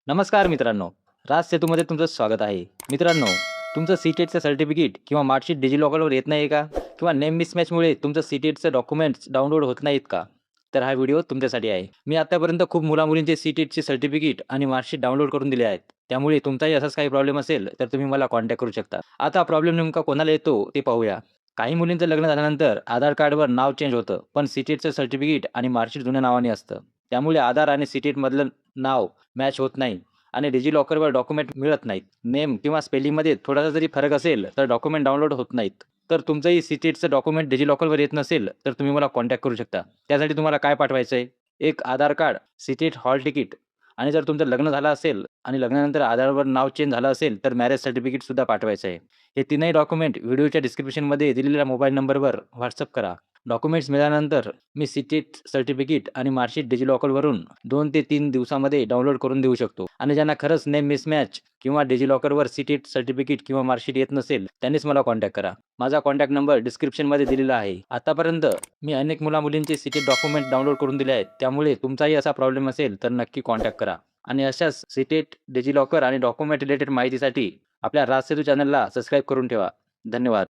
नमस्कार मित्रांनो, राज सेतूमध्ये तुमचं स्वागत आहे. मित्रांनो, तुमचं सी-टेटचं सर्टिफिकेट किंवा मार्कशीट डिजिलॉकरवर येत नाही का? किंवा नेम मिसमॅचमुळे तुमचं सी-टेटचं डॉक्युमेंट्स डाउनलोड होत नाहीत का? तर हा व्हिडिओ तुमच्यासाठी आहे. मी आतापर्यंत खूप मुला-मुलींचे सी-टेटचे सर्टिफिकेट आणि मार्कशीट डाउनलोड करून दिले आहेत. त्यामुळे तुमचाही असाच काही प्रॉब्लेम असेल, तर तुम्ही मला कॉन्टॅक्ट करू शकता. आता प्रॉब्लेम नेमका कोणाला येतो ते पाहूया. काही मुलींचं लग्न झाल्यानंतर आधार कार्डवर नाव चेंज होतं, पण सी-टेटचं सर्टिफिकेट आणि मार्कशीट जुन्या नावाने असतं. त्यामुळे आधार आणि सी-टेटमधलं नाव मॅच होत नाही आणि डिजिलॉकरवर डॉक्युमेंट मिळत नाहीत. नेम किंवा स्पेलिंगमध्ये थोडासा जरी फरक असेल, तर डॉक्युमेंट डाउनलोड होत नाहीत. तर तुमचंही सी-टेटचं डॉक्युमेंट डिजिलॉकरवर येत नसेल, तर तुम्ही मला कॉन्टॅक्ट करू शकता. त्यासाठी तुम्हाला काय पाठवायचं आहे? एक आधार कार्ड, सी-टेट हॉल तिकीट आणि जर तुमचं लग्न झालं असेल आणि लग्नानंतर आधारवर नाव चेंज झालं असेल, तर मॅरेज सर्टिफिकेटसुद्धा पाठवायचं आहे. हे तीनही डॉक्युमेंट व्हिडिओच्या डिस्क्रिप्शनमध्ये दिलेल्या मोबाईल नंबरवर WhatsApp करा. डॉक्युमेंट्स मिळाल्यानंतर मी सी-टेट सर्टिफिकेट आणि मार्कशीट डिजिलॉकरवरून 2 ते 3 दिवसामध्ये डाउनलोड करून देऊ शकतो. आणि ज्यांना खरंच नेम मिसमॅच किंवा डिजिलॉकरवर सी-टेट सर्टिफिकेट किंवा मार्कशीट येत नसेल, त्यांनीच मला कॉन्टॅक्ट करा. माझा कॉन्टॅक्ट नंबर डिस्क्रिप्शनमध्ये दिलेला आहे. आतापर्यंत मी अनेक मुला-मुलींचे सी-टेट डॉक्युमेंट डाउनलोड करून दिले आहेत. त्यामुळे तुमचाही असा प्रॉब्लेम असेल, तर नक्की कॉन्टॅक्ट करा. आणि अशाच सी-टेट, डिजिलॉकर आणि डॉक्युमेंट रिलेटेड माहितीसाठी आपल्या राज सेतू चॅनलला सबस्क्राईब करून ठेवा. धन्यवाद.